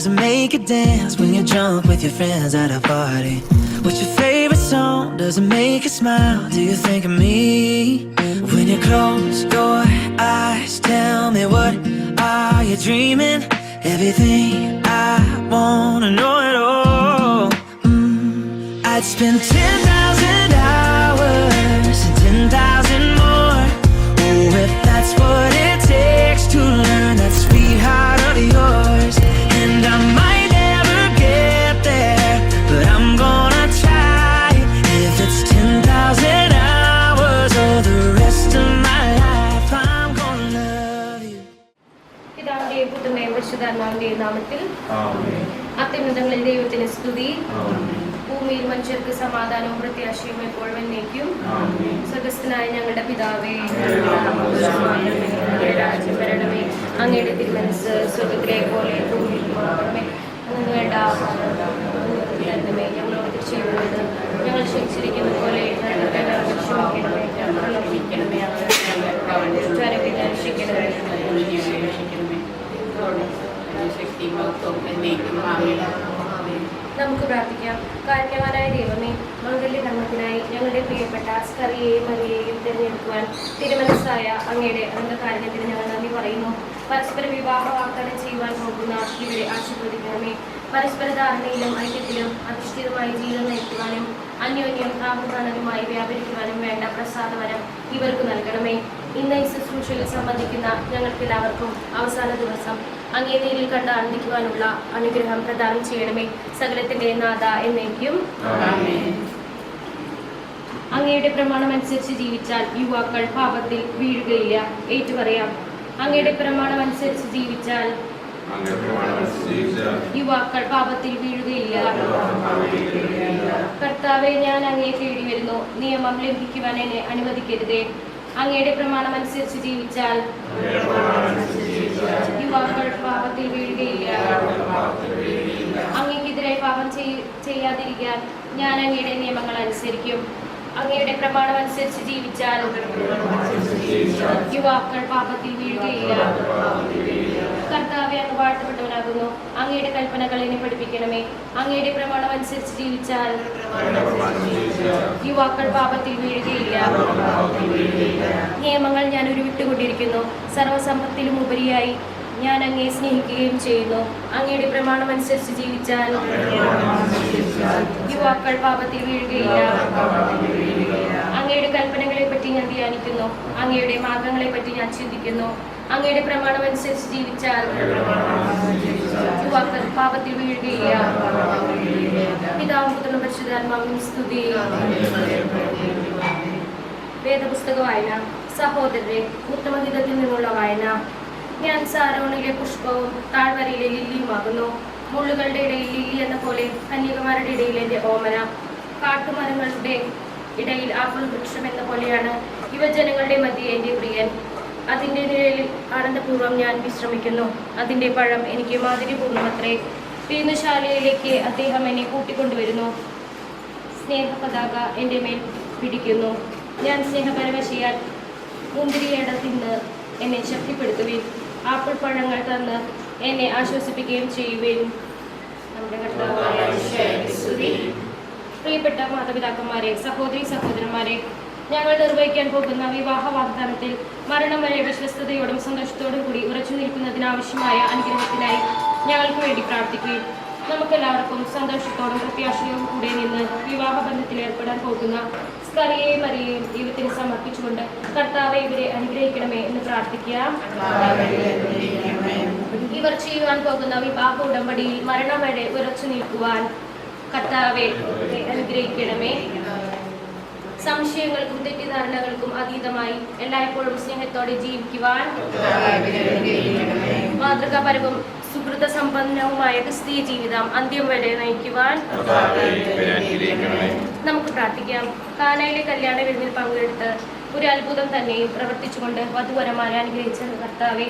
Does it make you dance when you're drunk with your friends at a party? What's your favorite song? Does it make you smile? Do you think of me? When you close your eyes, tell me, what are you dreaming? Everything I wanna know it all. I'd spend 10,000 hours and 10,000 more. Oh, if that's what it takes to learn that sweet heart of yours. And I might never get there, but I'm gonna try. If it's 10,000 hours or the rest of my life, I'm gonna love you. പിതാവിന്റെയും പുത്രന്റെയും പരിശുദ്ധാത്മാവിന്റെയും നാമത്തിൽ അത്യുന്നതങ്ങളിൽ ദൈവത്തിന് സ്തുതി. ഭൂമിയിൽ മനുഷ്യർക്ക് സമാധാനവും പ്രത്യാശയും എപ്പോഴും എന്നേക്കും. സ്വർഗ്ഗസ്ഥനായ ഞങ്ങളുടെ പിതാവേ, രാജ്യം വരണമേ, അങ്ങയുടെ തിരുമനസ്സ് സ്വർഗ്ഗത്തിലെ പോലെ ഭൂമിയിലുമാകണമേ. അങ്ങ് വേണ്ട തരണമേ, ഞങ്ങളോട് ചെയ്യുന്നത് ഞങ്ങൾ ക്ഷമിച്ചിരിക്കുന്ന പോലെ ക്ഷമിക്കണമേ, രക്ഷിക്കണമേ. നമുക്ക് പ്രാർത്ഥിക്കാം. കാരുണ്യവാനായ ദൈവമേ, മംഗല്യധർമ്മത്തിനായി ഞങ്ങളുടെ പ്രിയപ്പെട്ട സ്കറിയെയും മറിയെയും തിരഞ്ഞെടുക്കുവാൻ തിരുമനസ്സായ അങ്ങയുടെ അനന്തകാരുണ്യത്തിന് ഞങ്ങൾ നന്ദി പറയുന്നു. പരസ്പര വിവാഹ വാഗ്ദാനം ചെയ്യുവാൻ പോകുന്ന ഇവരെ ആശീർവദിക്കണമേ. പരസ്പര ധാരണയിലും ഐക്യത്തിലും അധിഷ്ഠിതമായി ജീവിതം നയിക്കുവാനും അന്യോന്യം താപുകാണലുമായി വ്യാപരിക്കുവാനും വേണ്ട പ്രസാദവരം ഇവർക്ക് നൽകണമേ. ഇന്ന് ഈ ശുശ്രൂഷയിൽ സംബന്ധിക്കുന്ന ഞങ്ങൾക്കെല്ലാവർക്കും അവസാന ദിവസം അങ്ങേ നേരിൽ കണ്ട് ആനന്ദിക്കുവാനുള്ള അനുഗ്രഹം പ്രദാനം ചെയ്യണമേ. സകലത്തിന്റെ നാഥ എന്നേക്കും. അങ്ങയുടെ പ്രമാണമനുസരിച്ച് ജീവിച്ചാൽ യുവാക്കൾ പാപത്തിൽ വീഴുകയില്ല. ഏറ്റുപറയാം. അങ്ങയുടെ പ്രമാണമനുസരിച്ച് ജീവിച്ചാൽ യുവാക്കൾ പാപത്തിൽ വീഴുകയില്ല. കർത്താവെ, ഞാൻ അങ്ങയെ തേടി വരുന്നു. നിയമം ലംഘിക്കുവാൻ എന്നെ അനുവദിക്കരുതേ. അങ്ങയുടെ പ്രമാണമനുസരിച്ച് ജീവിച്ചാൽ യുവാക്കൾ പാപത്തിൽ വീഴുകയില്ല. അങ്ങേക്കെതിരായി പാപം ചെയ്യാതിരിക്കാൻ ഞാൻ അങ്ങയുടെ നിയമങ്ങൾ അനുസരിക്കും. അങ്ങയുടെ പ്രമാണമനുസരിച്ച് ജീവിച്ചാൽ യുവാക്കൾ പാപത്തിൽ വീഴുകയില്ല. കർത്താവെ, അങ്ങ് വാഴ്ത്തപ്പെട്ടവനാകുന്നു. അങ്ങയുടെ കൽപ്പനകൾ എന്നെ പഠിപ്പിക്കണമേ. അങ്ങയുടെ പ്രമാണമനുസരിച്ച് ജീവിച്ചാൽ യുവാക്കൾ പാപത്തിൽ വീഴുകയില്ല. നിയമങ്ങൾ ഞാൻ ഉരുവിട്ടുകൊണ്ടിരിക്കുന്നു. സർവസമ്പത്തിലും ഉപരിയായി ഞാൻ അങ്ങയെ സ്നേഹിക്കുകയും ചെയ്യുന്നു. അങ്ങയുടെ പ്രമാണമനുസരിച്ച് ജീവിച്ചാൽ യുവാക്കൾ പാപത്തിൽ വീഴുകയില്ല. അങ്ങയുടെ കൽപ്പനകളെ പറ്റി ഞാൻ ധ്യാനിക്കുന്നു. അങ്ങയുടെ മാർഗങ്ങളെ പറ്റി ഞാൻ ചിന്തിക്കുന്നു. അങ്ങയുടെ പ്രമാണമനുസരിച്ച് ജീവിച്ചാൽ യുവാക്കൾ പാപത്തിൽ വീഴുകയില്ല. പിതാവും പുത്രനും പരിശുദ്ധാത്മാവിനും സ്തുതി. വേദപുസ്തക വായന. സഹോദരരെ, ഉത്തമഗീതത്തിൽ നിന്നുള്ള വായന. ഞാൻ സാരോണിലെ പുഷ്പവും താഴ്വരയിലെ ലില്ലിയുമാകുന്നു. മുള്ളുകളുടെ ഇടയിൽ ലില്ലി എന്ന പോലെ കന്യകമാരുടെ ഇടയിൽ എൻ്റെ ഓമന. കാട്ടുമരങ്ങളുടെ ഇടയിൽ ആപ്പിൾ വൃക്ഷം എന്ന പോലെയാണ് യുവജനങ്ങളുടെ മധ്യേ എൻ്റെ പ്രിയൻ. അതിൻ്റെ നിഴലിൽ ആനന്ദപൂർവ്വം ഞാൻ വിശ്രമിക്കുന്നു. അതിൻ്റെ പഴം എനിക്ക് മാധുര്യപൂർണ്ണമത്രേ. വിരുന്നുശാലയിലേക്ക് അദ്ദേഹം എന്നെ കൂട്ടിക്കൊണ്ടുവരുന്നു. സ്നേഹപതാക എൻ്റെ മേൽ പിടിക്കുന്നു. ഞാൻ സ്നേഹപരവശയാൽ മുന്തിരിയട തിന്ന് എന്നെ ശക്തിപ്പെടുത്തുവിൻ. ആപ്പിൾ പഴങ്ങൾ തന്ന് എന്നെ ആശ്വസിപ്പിക്കുകയും ചെയ്യുവിൻ. നമ്മുടെ കർത്താവായ യേശുവേ സ്തുതി. പ്രിയപ്പെട്ട മാതാപിതാക്കന്മാരെ, സഹോദരി സഹോദരന്മാരെ, ഞങ്ങൾ നിർവഹിക്കാൻ പോകുന്ന വിവാഹ വാഗ്ദാനത്തിൽ മരണം വരെ വിശ്വസ്തയോടും സന്തോഷത്തോടും കൂടി ഉറച്ചു നിൽക്കുന്നതിനാവശ്യമായ അനുഗ്രഹത്തിനായി ഞങ്ങൾക്ക് വേണ്ടി പ്രാർത്ഥിക്കുകയും നമുക്കെല്ലാവർക്കും സന്തോഷത്തോടും പ്രത്യാശയോടും കൂടെ നിന്ന് വിവാഹ ബന്ധത്തിൽ ഏർപ്പെടാൻ പോകുന്ന സ്കറിയെയും മറിയെയും ദൈവത്തിന് സമർപ്പിച്ചുകൊണ്ട് കർത്താവെ, ഇവരെ അനുഗ്രഹിക്കണമേ എന്ന് പ്രാർത്ഥിക്കാം. ഇവർ ചെയ്യുവാൻ പോകുന്ന വിവാഹ ഉടമ്പടിയിൽ മരണം വരെ ഉറച്ചു നിൽക്കുവാൻ കർത്താവെ അനുഗ്രഹിക്കണമേ. സംശയങ്ങൾക്കും തെറ്റിദ്ധാരണകൾക്കും അതീതമായി എല്ലായ്പ്പോഴും സ്നേഹത്തോടെ ജീവിക്കുവാൻ മാതൃകാപരവും സുഹൃത സമ്പന്നവുമായ ക്രിസ്തീയ ജീവിതം അന്ത്യം വരെ നയിക്കുവാൻ നമുക്ക് പ്രാർത്ഥിക്കാം. കാനായിലെ കല്യാണ വിരുന്നിൽ പങ്കെടുത്ത് ഒരു അത്ഭുതം തന്നെയും പ്രവർത്തിച്ചുകൊണ്ട് വധുവരന്മാരെ അനുഗ്രഹിച്ച കർത്താവെ,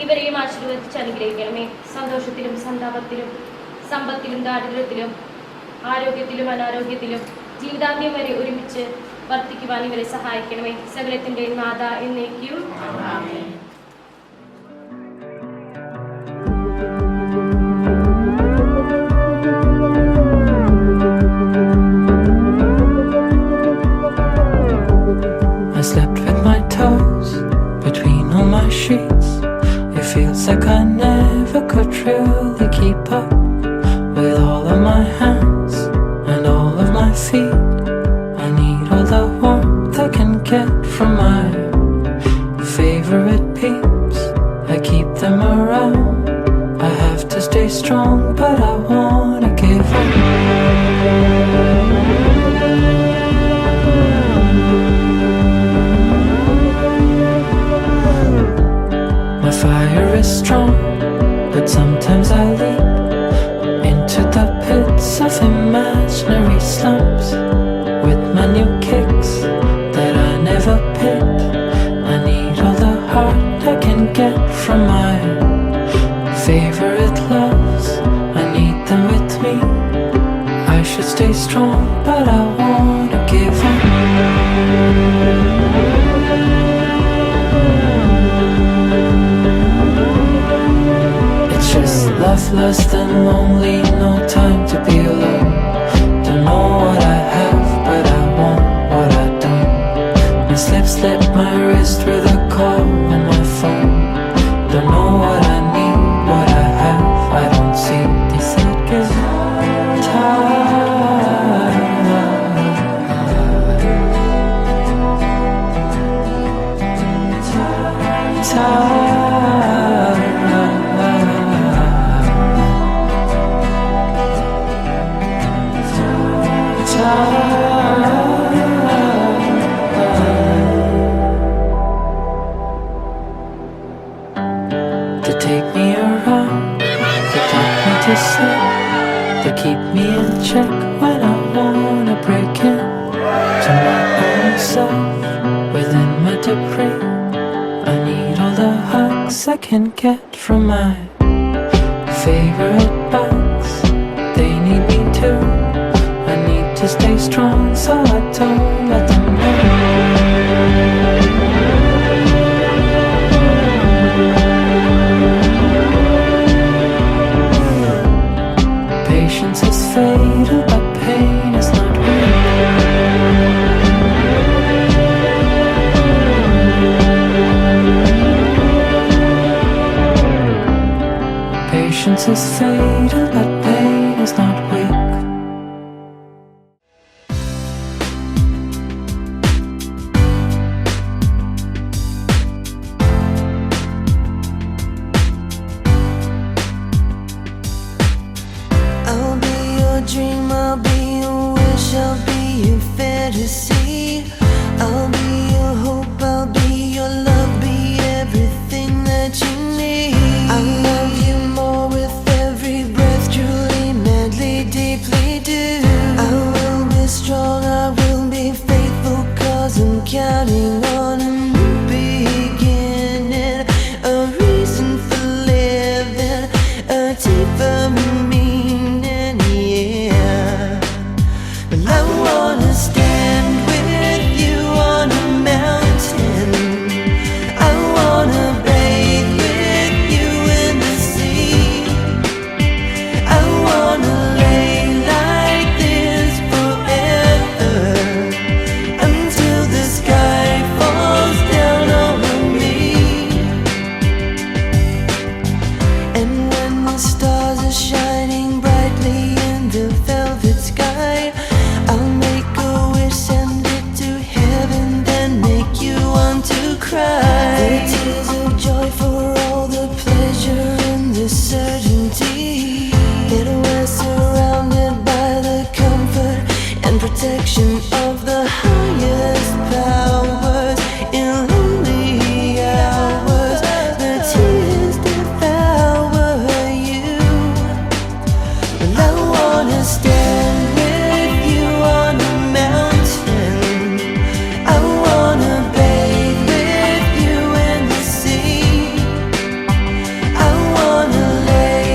ഇവരെയും ആശീർവദിച്ച് അനുഗ്രഹിക്കണമേ. സന്തോഷത്തിലും സന്താപത്തിലും സമ്പത്തിലും ദാരിദ്ര്യത്തിലും ആരോഗ്യത്തിലും അനാരോഗ്യത്തിലും ജീവിതാന്ത്യം വരെ ഒരുമിച്ച് വർദ്ധിക്കുവാൻ ഇവരെ സഹായിക്കണമേ. സകലത്തിന്റെ നാഥ എന്നേക്കും. ആമേൻ. really keep up with all of my hands and all of my feet. I need all the warmth I can get from my favorite peeps. I keep them around. I have to stay strong, but I wanna give up. My fire is strong, but sometimes I leap into the pits of imaginary slumps with my new kicks that I never picked. I need all the heart I can get from my favorite loves. I need them with me. I should stay strong, but I wanna give up. It's just love, lust and lonely, no time to be alone. Don't know what I have, but I want what I don't. My slip my wrist with a call on my phone. Don't know what I need, what I have, I don't see. They said get to take me around, to talk me to sleep, to keep me in check when I wanna break in to my own self within my debris. I need all the hugs I can get from my favorite bugs. They need me too. I need to stay strong so I don't let them know. Patience is fatal, but pain is not real. Patience is fatal, but pain is not weak. I'll be your dream, I'll be your wish, I'll be your fantasy. I'll be your hope, I'll be your love, be everything that you need. I'll love you more with every breath, truly, madly, deeply do. I will be strong, I will be faithful, 'cause I'm counting on a new beginning, a reason for living, a deeper meaning, yeah. Well, I wanna stand with you on a mountain. I wanna bathe with you in the sea. I wanna lay like this forever, until the sky falls down over me. And when the stars are shining brightly in the velvet sky, I'll make a wish, send it to heaven, then make you want to cry. The tears of joy for all the pleasure and the certainty that we're surrounded by the comfort and protection of the highest powers. In lonely hours, the tears devour you. Well, I wanna stand with you on a mountain. I wanna bathe with you in the sea. I wanna lay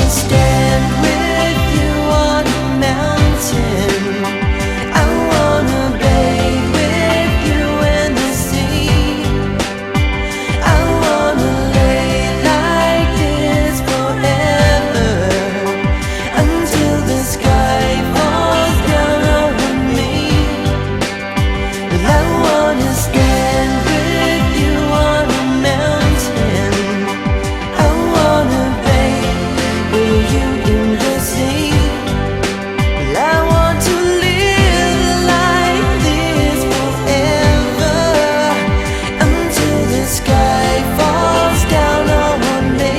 stand with you on a mountain. I wanna bathe with you in the sea. I wanna lay like this forever until the sky falls down on me. I wanna stand with you on a mountain. I wanna bathe with you in the sea. I want to live like this forever until the sky falls down on me.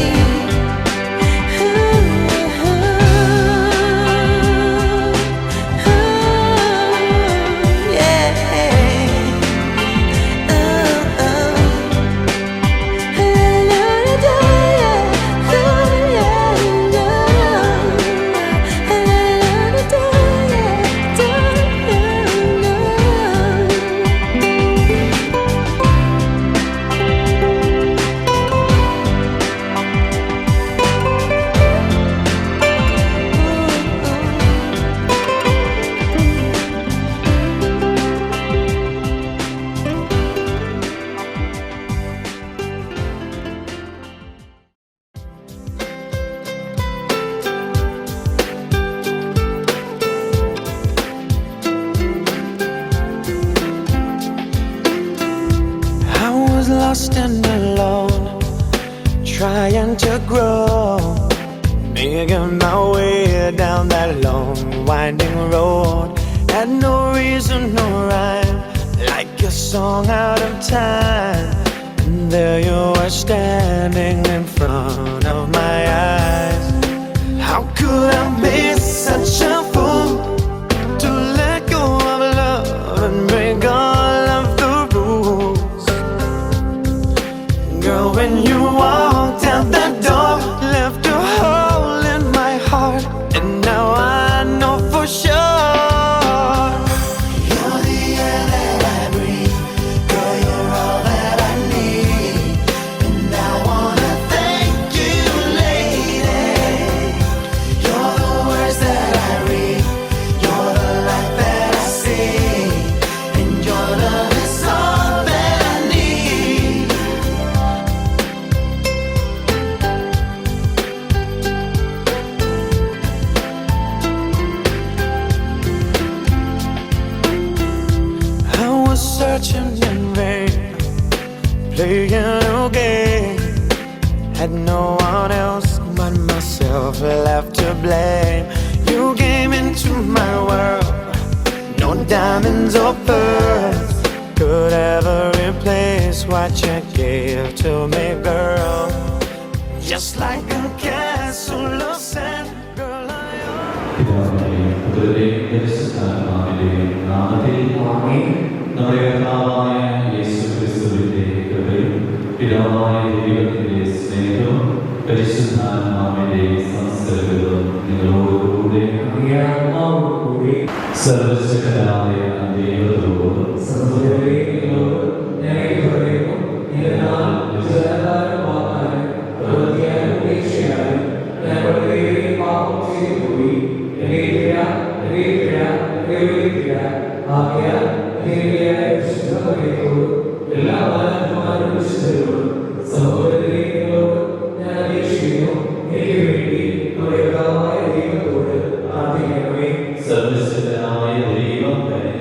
I was lost and alone, trying to grow, making my way down that long winding road. Had no reason, no rhyme, like a song out of time. And there you were standing in front of my eyes. How could I be such a fool to let go of love and break all of the rules? Girl, when you walked out the door, left a hole in my heart, and now I know for sure you're the air that I breathe. Girl, you're all that I need, and I wanna thank you, lady. You're the words that I read, you're the light that I see, and your love is all that I need. I was searching in vain, playing a game. Had no one else but myself left to blame. You came into my world, no diamonds or pearls could ever replace what you gave to me, girl. Just like a castle of sand, girl, പിതാവിന്റെയും പുത്രന്റെയും പരിശുദ്ധാത്മാവിന്റെയും നാമത്തിൽ നമ്മുടെ കർത്താവായ യേശുക്രിസ്തുവിന്റെ കൃപയും പിതാവായ ദൈവത്തിന്റെ സ്നേഹവും പരിശുദ്ധാത്മാവിന്റെ സംസർഗവും നിങ്ങളോടുകൂടെ സർവശക്തനായ ദൈവത്തോടും സർവശക്തനായ ദൈവം തന്നെ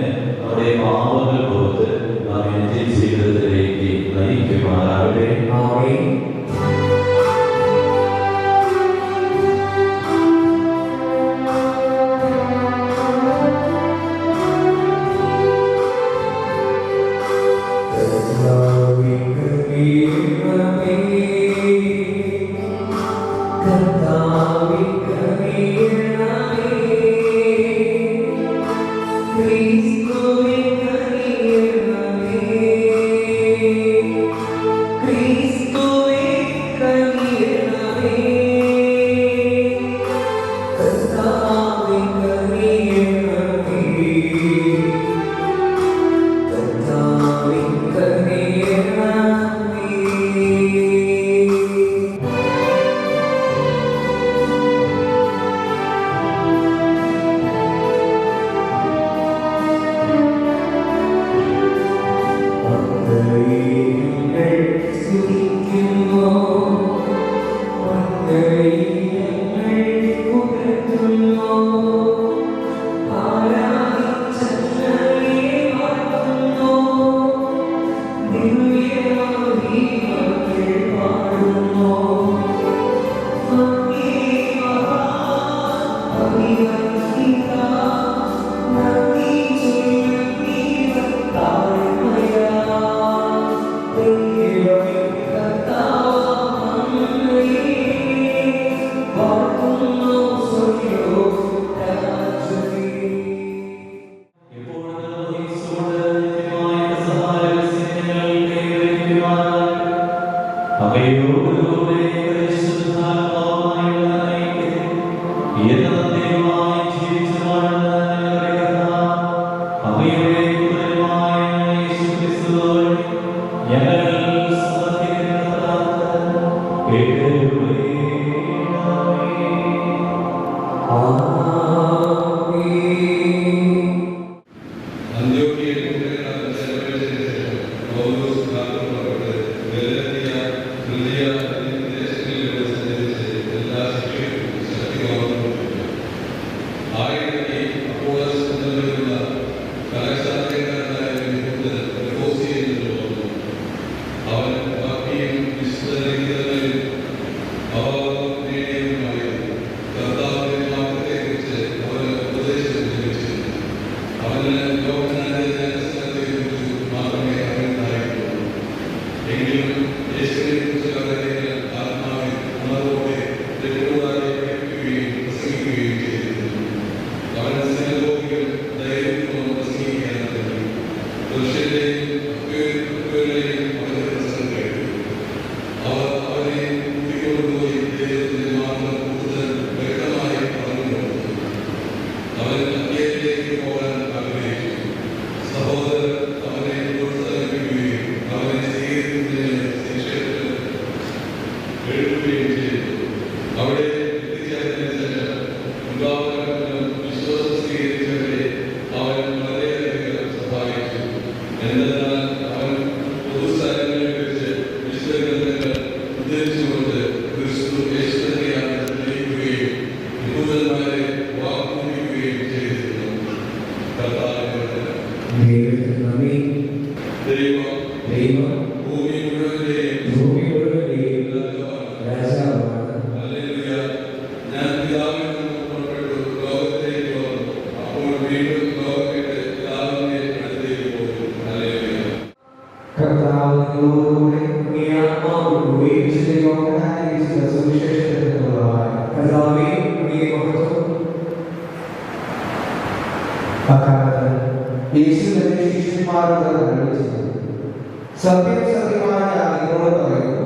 സത്യം സത്യമായി ഞാൻ നിങ്ങളോട് പറയുന്നു,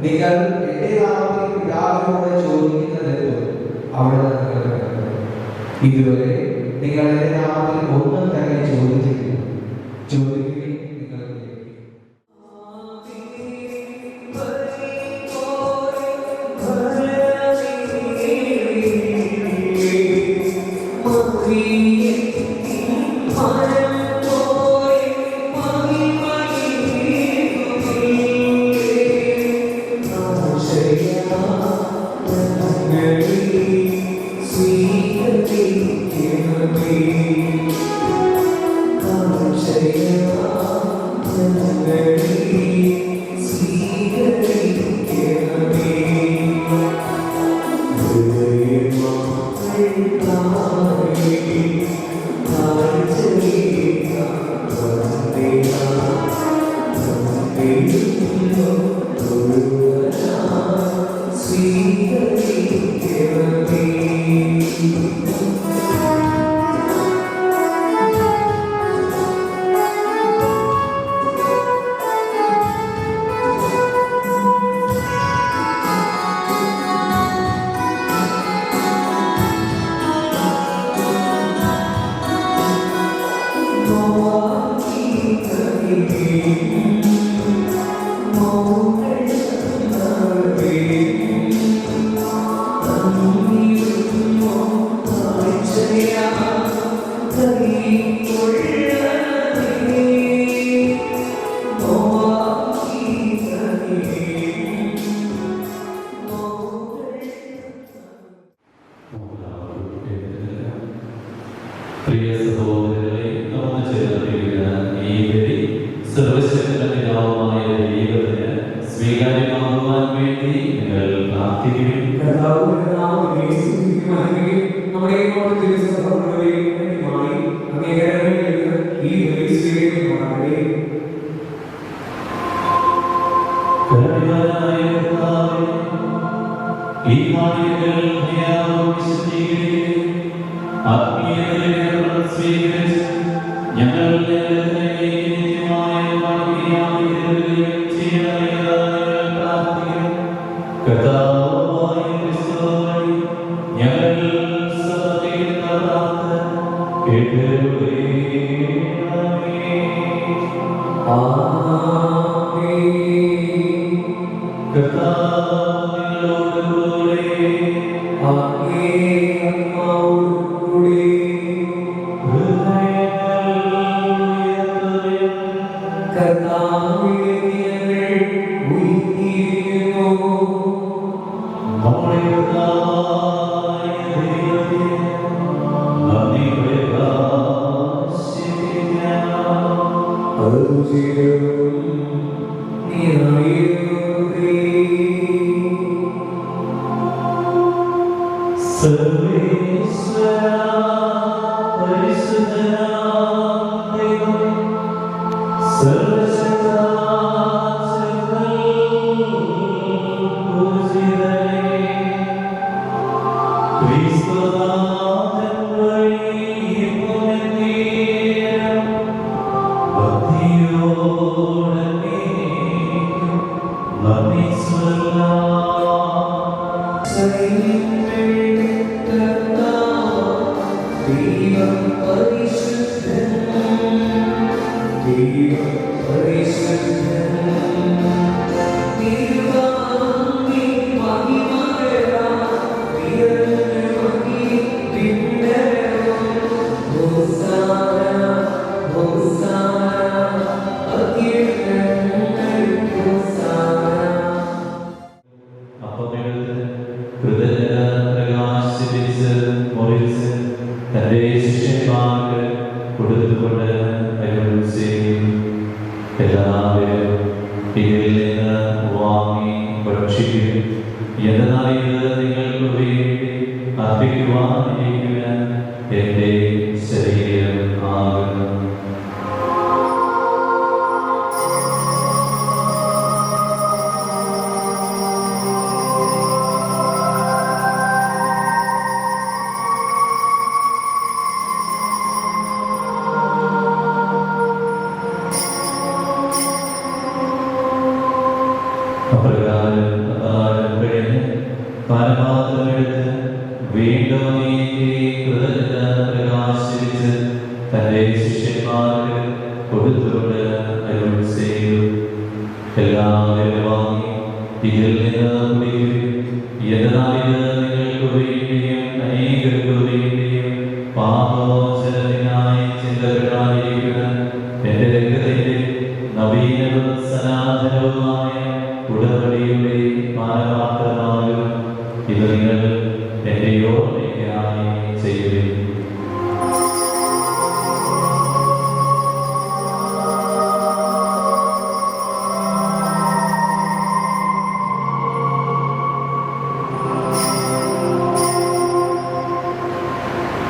നിങ്ങൾ എന്റെ നാമത്തിൽ പിതാവിനോട് ചോദിക്കുന്നതെന്തോ അവിടെ നിങ്ങൾക്ക് നൽകും. ഇതുവരെ നിങ്ങൾ എന്റെ നാമത്തിൽ ഒന്നും തന്നെ ചോദിച്ചിട്ടില്ല. ചോദിക്കുകയും നിങ്ങൾക്ക് ലഭിക്കും. പ്രിയ സഹോദരങ്ങളെ, നമുക്ക് ചേർന്നിരിക്കുന്ന ഈ ബലി സർവശക്തന്റെ പിതാവുമായ ദൈവത്തിന് സ്വീകാര്യമാകുവാൻ വേണ്ടി നിങ്ങൾ പ്രാർത്ഥിക്കുകയും ഈ മാണികൾ ആത്മീയതയെ സ്വീകരിച്ച് ഞങ്ങളുടെ നിത്യമായ പ്രാർത്ഥിക്കുന്നു. കർത്താവായ ക്രിസ്തുവേ, ഞങ്ങൾ സമർപ്പിക്കുന്ന പ്രാർത്ഥന കേട്ടുകൊള്ളണമേ.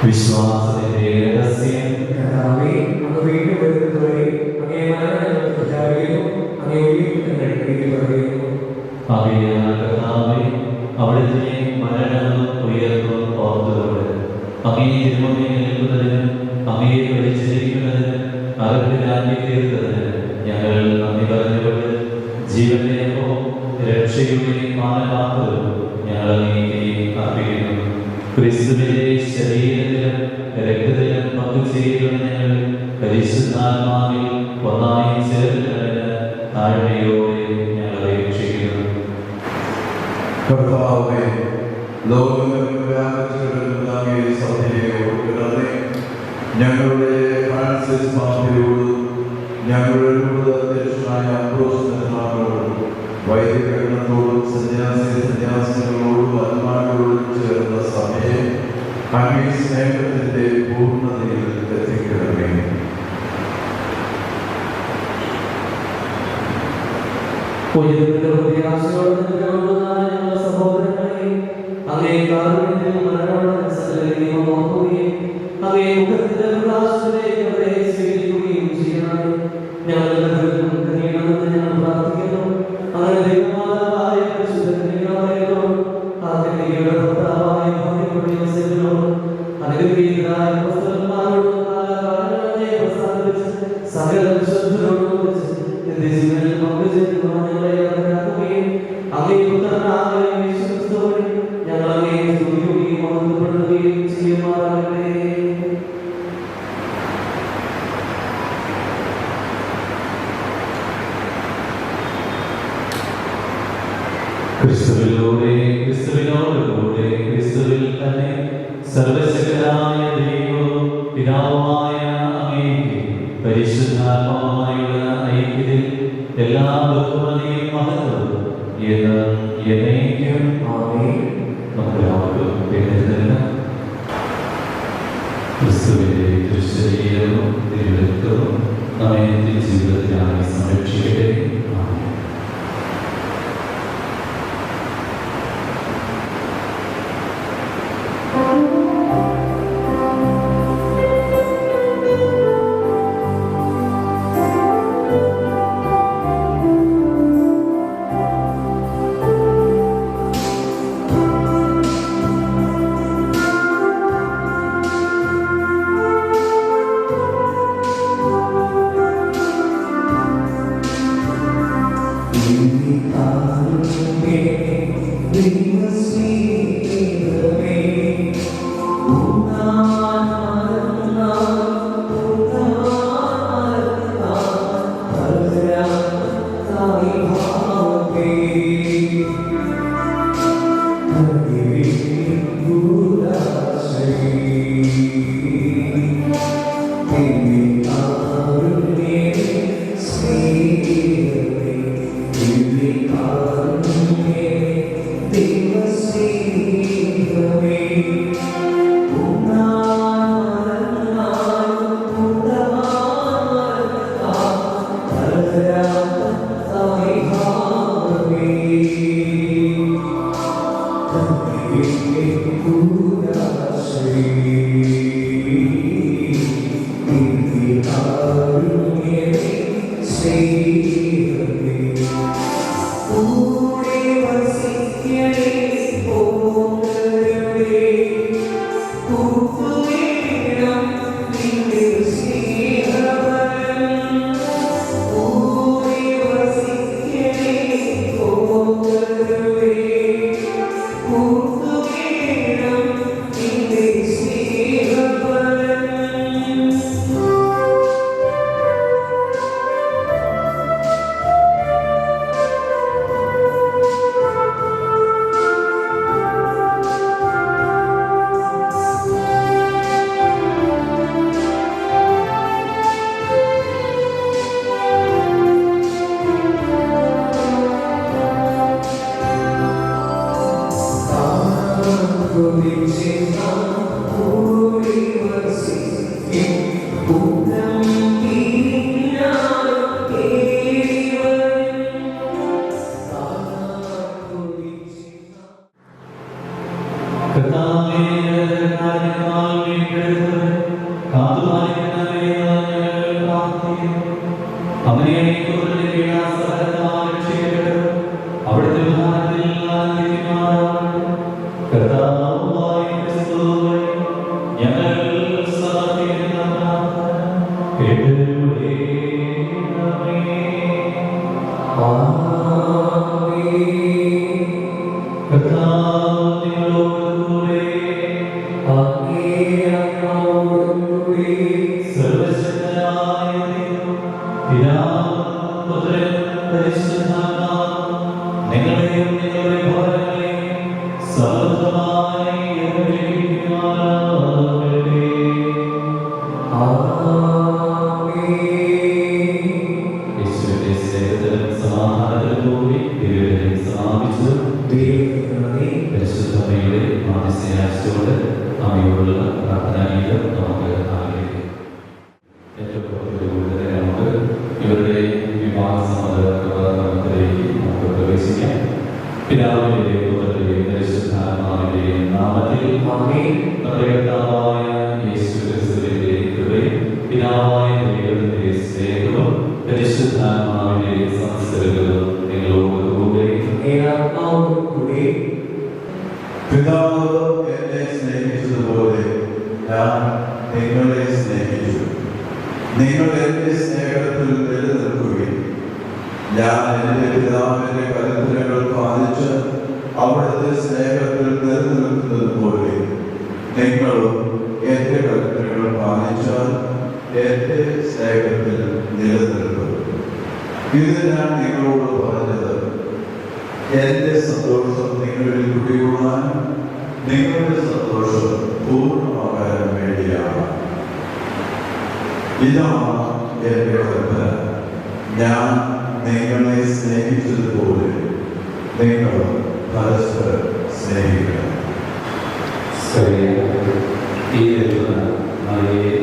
വിശ്വാസത്തിന്റെ രഹസ്യം അവിടുത്തെ മരണവും ഉയർന്നും ഓർത്തുകൊണ്ട് അങ്ങയെ ജന്മമേ നിൽക്കുന്നതിനും അങ്ങയെ വിളിച്ചിരിക്കുന്നതിനും അകത്തിലാക്കി തീർത്തതിന് ഞങ്ങൾ നന്ദി പറഞ്ഞുകൊണ്ട് ജീവന്റെ അപ്പവും രക്ഷയുടെ പാനപാത്രവും ഞങ്ങൾ അങ്ങേക്ക് അർപ്പിക്കുന്നു. ക്രിസ്തുവിന്റെ ശരീരത്തിലും രക്തത്തിലും പങ്കുചേരുന്ന ഞങ്ങൾ പരിശുദ്ധാത്മാവിൽ ഒന്നായി ചേർന്നതിന് താഴ്മയോടെ ഞങ്ങൾ അപേക്ഷിക്കുന്നു. കർത്താവേ, ലോകമെങ്ങും വ്യാപിച്ചുകിടക്കുന്ന അങ്ങയുടെ സഭയെ ഓർക്കണമേ. ഞങ്ങളുടെ ഫ്രാൻസിസ് മാപ്പിയോടും ഞങ്ങളുടെ കൂടുതൽ അധ്യക്ഷനായ അംബ്രോസ് മെത്രാനോടും വൈദികഗണത്തോടും സന്യാസികളോടും ആത്മാക്കളോടും ചേർന്ന സഭയെ അങ്ങേ സ്നേഹത്തിന്റെ പൂർണ്ണതയിൽ ക്രിസ്തുവിലൂടെ ക്രിസ്തുവിനോടുകൂടെ ക്രിസ്തുവിൽ തന്നെ സർവശക്തനായ ദൈവവും പിതാവുമായ അങ്ങേക്ക് പരിശുദ്ധാത്മാവുമായുള്ള ഐക്യത്തിൽ എല്ലാ ബഹുമതിയും മഹത്വവും എന്നേക്കും ആമേൻ. നമുക്കെല്ലാവർക്കും എഴുന്നേൽക്കാം. ക്രിസ്തുവിന്റെ തിരുശരീരവും തിരുരക്തവും നമ്മെ ജീവിതത്തിനായി സംരക്ഷിക്കട്ടെ. ആമേൻ. ഇവരുടെ വിവാഹ സമ്മതത്തിലേക്ക് ആമേൻ. നമ്മുടെ കർത്താവായ യേശു ക്രിസ്തുവിന്റെ കൃപയും പിതാവായ ദൈവത്തിന്റെ സ്നേഹവും പരിശുദ്ധാത്മാവിന്റെ സംസർഗവും നിങ്ങളോടുകൂടെ ആത്മാവോടുകൂടി പിതാവ് എന്നെ സ്നേഹിച്ചതുപോലെ ഞാൻ നിങ്ങളെ സ്നേഹിച്ചു. നിങ്ങൾ എന്റെ സ്നേഹത്തിൽ നിലനിൽക്കുകയും ഞാൻ എന്റെ പിതാവിന്റെ കൽപ്പനകൾ പാലിച്ച് അവിടുത്തെ സ്നേഹത്തിൽ നിലനിൽക്കുന്നത് പോലെ നിങ്ങളും എന്റെ കൽപ്പനകൾ പാലിച്ചാൽ എന്റെ സ്നേഹത്തിൽ നിലനിൽക്കും. ഇത് ഞാൻ നിങ്ങളോട് പറഞ്ഞത് എന്റെ സന്തോഷം നിങ്ങളിൽ കുടികൊള്ളാനും നിങ്ങളുടെ സന്തോഷം പൂർണ്ണമാകാൻ വേണ്ടിയാണ്. ഇതാണ് എന്റെ കൽപ്പന, ഞാൻ നിങ്ങളെ സ്നേഹിച്ചതുപോലെ നിങ്ങൾ പരസ്പരം സ്നേഹിക്കണം. ഈ മറിയെ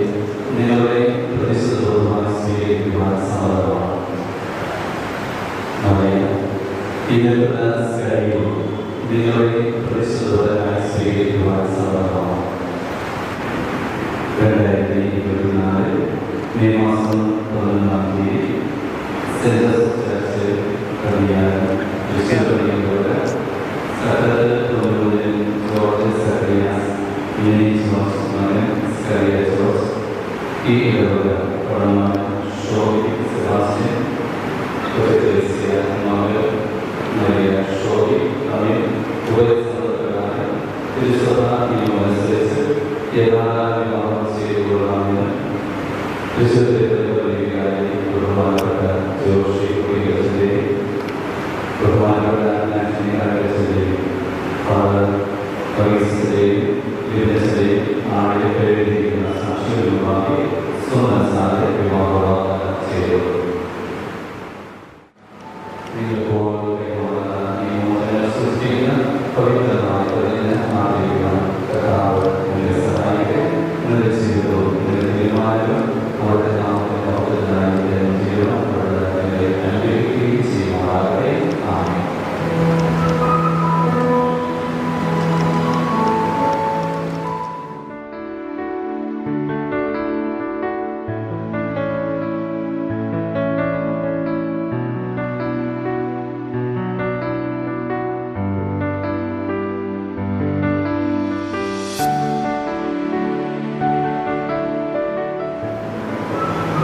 നിങ്ങളെ പ്രതിശുദ്ധമായി സ്വീകരിക്കുവാൻ സമ്മതമാണ്. നിങ്ങളെ പ്രതിശുദ്ധമായി സ്വീകരിക്കുവാൻ സമ്മതമാണ്. 2024 മെയ് മാസം 11-ാം തീയതി സെന്റ് ചർച്ച് കണിയാനും തൃശ്ശൂർ സകല ജോർജ് സറിയാസ് ജോർജ് മകൻ സറിയ ജോർജ് ഈ ഇടവക പടമാൻ ഷോബി സെബാസ്റ്റ്യൻ മകൾ മരിയ ഷോബി അവൻ ഉപയോഗപ്രകാരം തിരുസഭ നിയമമനുസരിച്ച് യഥാർത്ഥ വിവാഹം ചെയ്തുകൊള്ളാമെന്ന് തൃശ്ശൂർ പള്ളിക്കാരി ബഹുമാനപ്പെട്ട ജോഷി കുടികളുടെ ബഹുമാനപ്പെട്ട നാഷണൽ ആരോഗ്യത്തിൻ്റെയും ഫാദർ വൈസിൻ്റെയും വിവിധത്തിൻ്റെയും ആളെ പേരിട്ടിരിക്കുന്ന സാക്ഷികളുമായി സ്വന്തം സാധ്യത വിവാഹം ചെയ്തു. നിങ്ങളിപ്പോൾ സൃഷ്ടിക്കുന്ന പവിത്രമായ ആഗ്രഹിക്കുന്ന കഥാവ് നിങ്ങളെ സഹായിക്കും. നിങ്ങളുടെ ജീവിതവും നിങ്ങളുടെ തീരുമാനവും അവരുടെ നാമത്തിൻ്റെ ജീവനം നിങ്ങളെ അനുഗ്രഹിക്കുകയും ചെയ്യുമാറാകട്ടെ. ആമേൻ.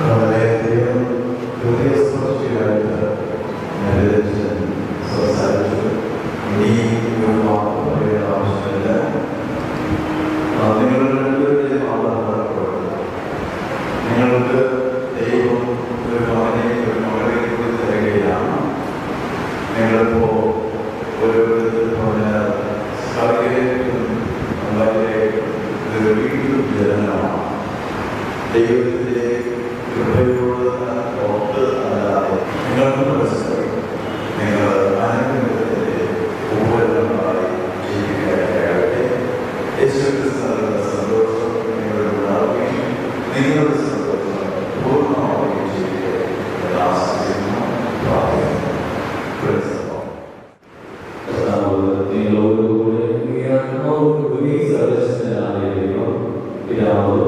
വളരെയധികം ഹൃദയസ്പർശിയായിട്ട് നിരന്തരം സംസാരിച്ചു. ഇനി ഒരു വാക്ക് പറയേണ്ട ആവശ്യമില്ല. നിങ്ങൾ രണ്ടുപേരുടെ മാതാപിതാക്കളോട് നിങ്ങൾക്ക് ദൈവം ഒരു മകനെ ഒരു മകളെ കൂടി തരികയാണ്. നിങ്ങളിപ്പോൾ ഒരു വിധത്തിൽ പറഞ്ഞാൽ സാഹചര്യത്തിലും വളരെ ഒരു വീണ്ടും ജനനമാണ്. ദൈവത്തിൻ്റെ കൃപയോട് ഓർത്ത് അല്ലാതെ നിങ്ങൾക്ക് മനസ്സിലായി നിങ്ങൾ അനുഗ്രഹത്തിൻ്റെ ഉപകരണങ്ങളായി ജീവിക്കാനാകട്ടെ. യേശുക്രിസ്തുവിന്റെ സന്തോഷം നിങ്ങളുടെ ഉണ്ടാവുകയും നിങ്ങളുടെ സന്തോഷം പൂർണ്ണമാവുകയും ചെയ്യട്ടെ എന്ന് ആശിക്കുന്നു, പ്രാർത്ഥിക്കുന്നു. നിങ്ങളോടുകൂടി സർവശക്തനായ ദൈവം പിതാവ്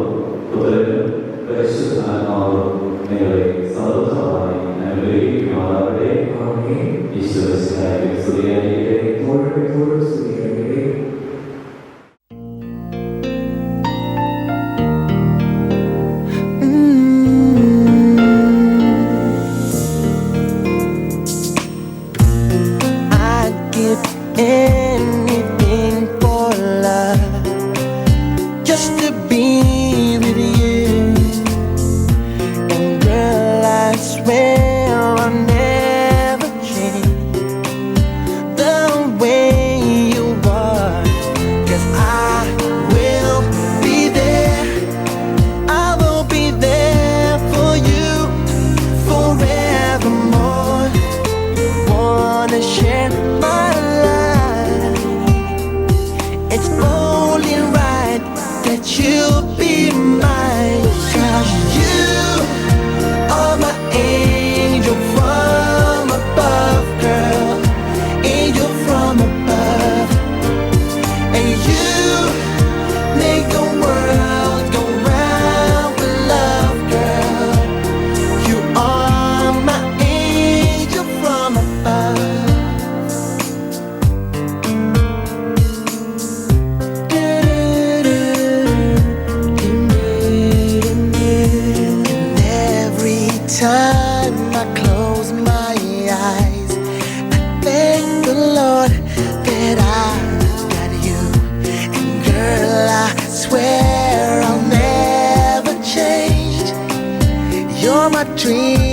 പുത്രനും പരിശുദ്ധാത്മാവും നിങ്ങളെ സമൃദ്ധമായി അനുഗ്രഹിക്കുമാറാകട്ടെ. ഈശ്വരനായ സ്തുതിയായിരിക്കട്ടെ. I'd give anything for love, just to be with you. And girl, I swear I'll never change the way you are, 'cause I will be there. I will be there for you forevermore. Wanna share my life. It's only right that you be mine. 'Cause you are my angel from above, girl. Angel from above. And you my dreams.